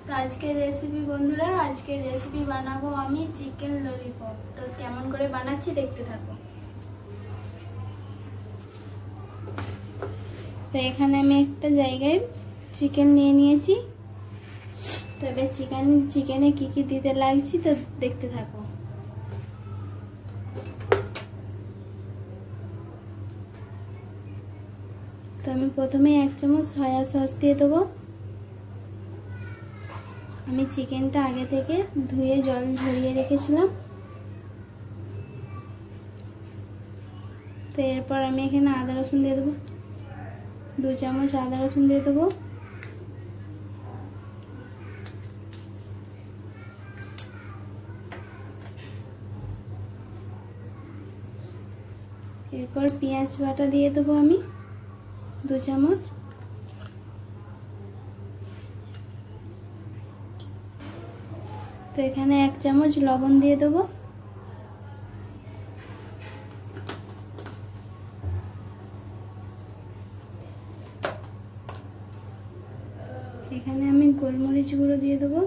তো আজকের রেসিপি বন্ধুরা, আজকের রেসিপি বানাবো আমি চিকেন ললিপপ। তো কেমন করে বানাচ্ছি দেখতে থাকো। তো এখানে আমি একটা জায়গায় চিকেন নিয়ে নিয়েছি। তবে চিকেনে কি কি দিতে লাগছে তো দেখতে থাকো। তো আমি প্রথমে 1 চামচ সয়া সস দিয়ে দেবো। আমি চিকেনটা আগে থেকে ধুয়ে জল ঝরিয়ে রেখেছিলাম। তো এরপর আমি এখানে আদা রসুন দিয়ে দেবো, 2 চামচ আদা রসুন দিয়ে দেবো। এরপর পেঁয়াজ বাটা দিয়ে দেবো আমি 2 চামচ। তো এখানে 1 চামচ লবণ দিয়ে দেবো। এখানে আমি গোলমরিচ গুঁড়ো দিয়ে দেবো।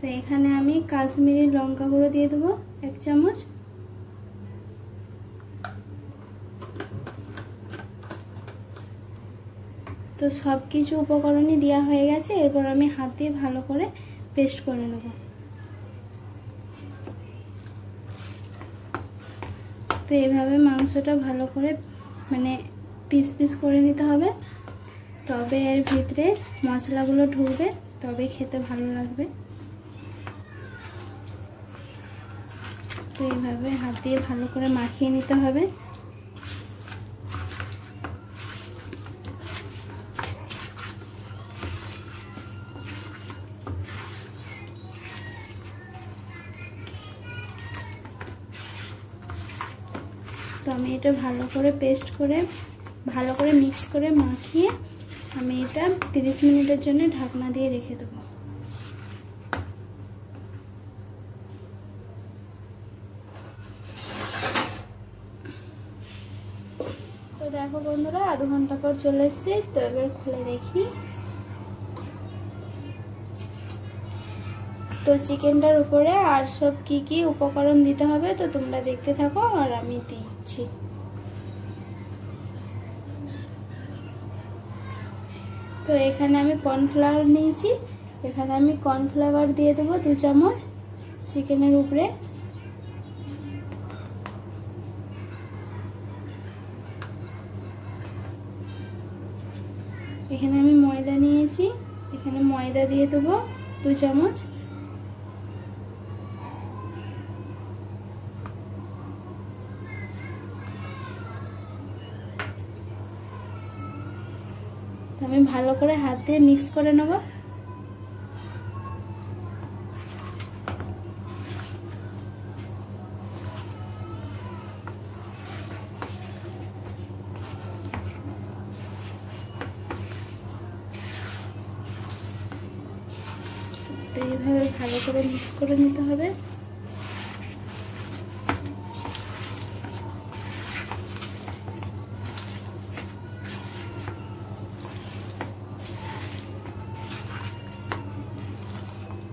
তো এখানে আমি কাশ্মীরি লঙ্কা গুঁড়ো দিয়ে দেবো 1 চামচ। তো সব কিছু উপকরণই দেওয়া হয়ে গেছে। এরপর আমি হাত দিয়ে ভালো করে পেস্ট করে নেব। তো এইভাবে মাংসটা ভালো করে পিস পিস করে নিতে হবে, তবে এর ভিতরে মশলাগুলো ঢুকবে, তবে খেতে ভালো লাগবে। তো এইভাবে হাত দিয়ে ভালো করে মাখিয়ে নিতে হবে। তো আমি এটা ভালো করে পেস্ট করে ভালো করে মিক্স করে মাখিয়ে আমি এটা 30 মিনিটের জন্য ঢাকনা দিয়ে রেখে দেবো। তো দেখো বন্ধুরা, আধ ঘন্টা পর চলে এসেছে। তো এবার খুলে দেখি। তো চিকেনটার উপরে আর সব কি কি উপকরণ দিতে হবে তো তোমরা দেখতে থাকো আর আমি দিচ্ছি। তো এখানে আমি কর্নফ্লাওয়ার নিয়েছি। এখানে আমি কর্নফ্লাওয়ার দিয়ে দেবো 2 চামচ চিকেনের উপরে। এখানে আমি ময়দা নিয়েছি। এখানে ময়দা দিয়ে দেবো 2 চামচ। আমি ভালো করে হাত দিয়ে মিক্স করে নেব। তো এইভাবে ভালো করে মিক্স করে নিতে হবে।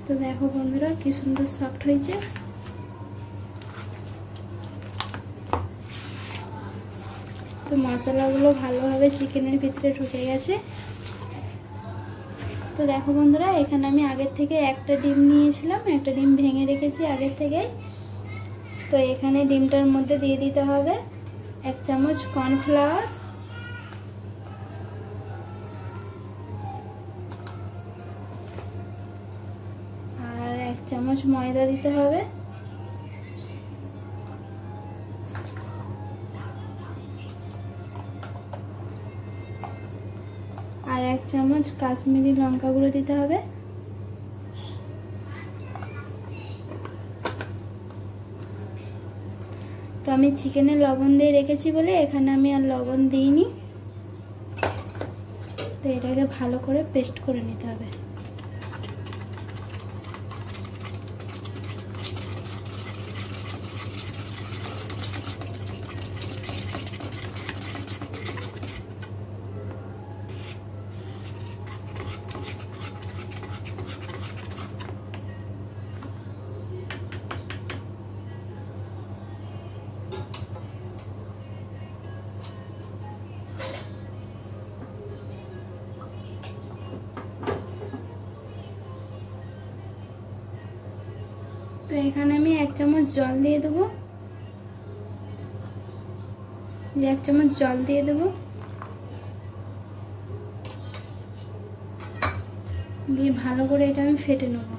তো দেখো বন্ধুরা কি সুন্দর সফট হয়েছে। তো মশলাগুলো ভালোভাবে চিকেনের ভিতরে ঢুকে গেছে। তো দেখো বন্ধুরা, এখানে আমি আগের থেকে একটা ডিম নিয়েছিলাম, একটা ডিম ভেঙে রেখেছি আগের থেকেই। তো এখানে ডিমটার মধ্যে দিয়ে দিতে হবে 1 চামচ কর্নফ্লাওয়ার, আর 1 চামচ ময়দা দিতে হবে। আর 1 চামচ কাশ্মীরি লঙ্কা গুঁড়ো দিতে হবে। তো আমি চিকেনে লবণ দিয়ে রেখেছি বলে এখানে আমি আর লবণ দিইনি। তো এটাকে ভালো করে পেস্ট করে নিতে হবে। এখানে আমি 1 চামচ জল দিয়ে দেবো, 1 চামচ জল দিয়ে দেবো, দিয়ে ভালো করে এটা আমি ফেটে নেব।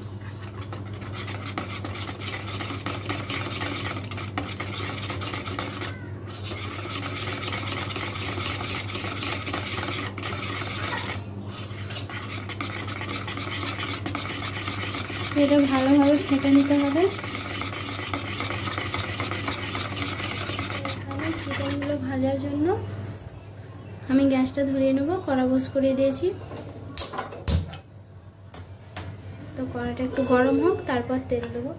এটা ভালোভাবে ফেটে নিতে হবে। এখানে চিকেনগুলো ভাজার জন্য আমি গ্যাসটা ধরিয়ে নেব, কড়া বস করে দিয়েছি। তো কড়াটা একটু গরম হোক, তারপর তেল দেবো।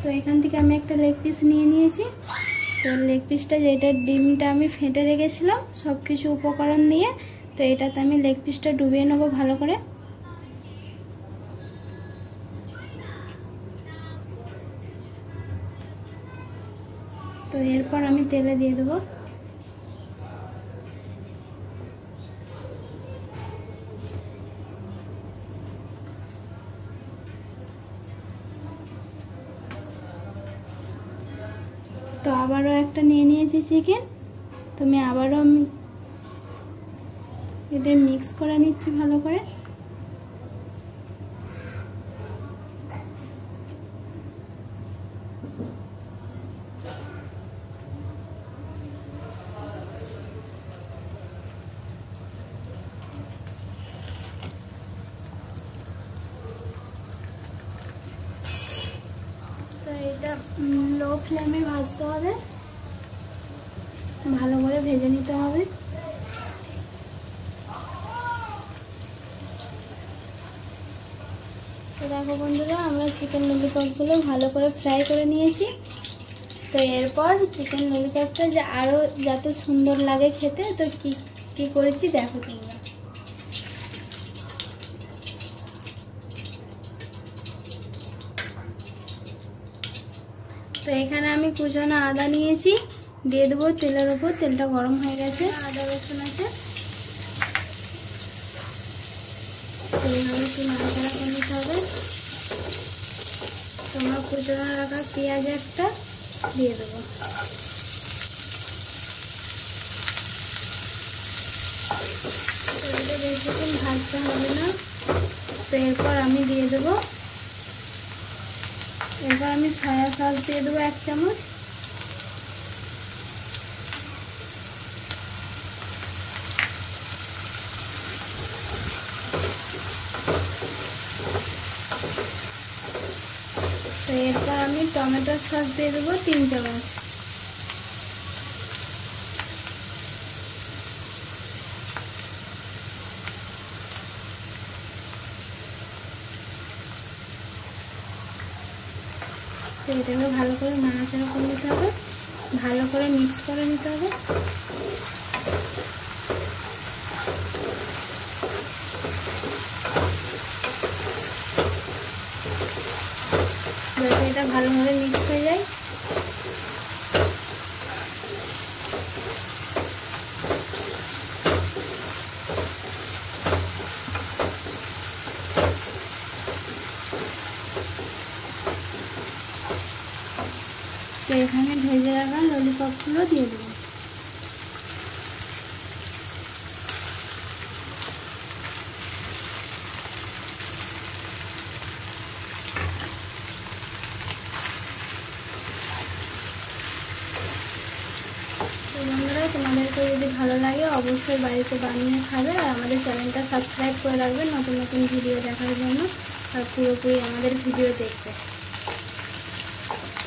তো এখান থেকে আমি একটা লেগ পিস নিয়ে নিয়েছি। তো লেগ পিসটা, যেটা ডিমটা আমি ফেটে রেখেছিলাম সব কিছু উপকরণ দিয়ে, তো এটাতে আমি লেগ পিসটা ডুবিয়ে নেবো ভালো করে। তো এরপর আমি তেলে দিয়ে দেবো। তো আবারও একটা নিয়ে নিয়েছি চিকেন। তো আমি আবারও এটা মিক্স করে নিচ্ছি ভালো করে। তো এটা লো ফ্লেমে ভাজতে হবে, ভালো করে ভেজে নিতে হবে। তো দেখো বন্ধুরা, আমরা চিকেন ললিপপগুলো ভালো করে ফ্রাই করে নিয়েছি। তো এরপর চিকেন ললিপপটা যে আরও যাতে সুন্দর লাগে খেতে, তো কি করেছি দেখো তোমরা। তো এখানে আমি কুচানো আদা নিয়েছি, দিয়ে দেবো তেলের উপর। তেলটা গরম হয়ে গেছে, আদা রসুন আছে, এইভাবে একটু নাড়াচাড়া করে নিতে হবে। তোমার কুচানো রাখা পেঁয়াজ একটা দিয়ে দেবো। এটা বেশিক্ষণ ভাজতে হবে না। তো এরপর আমি দিয়ে দেবো, এরপর আমি সয়া সস দিয়ে দেবো 1 চামচ। তো এরপর আমি টমেটো সস দিয়ে দেবো 3 চামচ। তো এটাকে ভালো করে নাড়াচাড়া করে নিতে হবে, ভালো করে মিক্স করে নিতে হবে। যাতে এটা ভালোভাবে মিক্স হয়ে যায়। তো এখানে ভেজে রাখা ললিপপগুলো দিয়ে দেবো। তো বন্ধুরা, তোমাদেরকে যদি ভালো লাগে অবশ্যই বাড়িতে বানিয়ে খাবে, আর আমাদের চ্যানেলটা সাবস্ক্রাইব করে রাখবে নতুন নতুন ভিডিও দেখার জন্য, আর পুরোপুরি আমাদের ভিডিও দেখবে।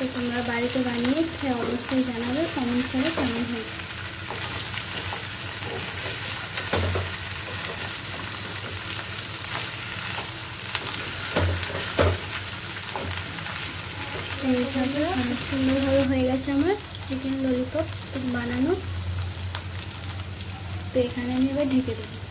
তো তোমরা বাড়িতে বানিয়ে খেয়ে অবশ্যই জানাবে কমেন্ট করে কেমন হয়েছে। তো এইভাবে অনেক সুন্দরভাবে হয়ে গেছে আমার চিকেন ললিপপ বানানো। তো এখানে আমি এবার ঢেকে দেবো।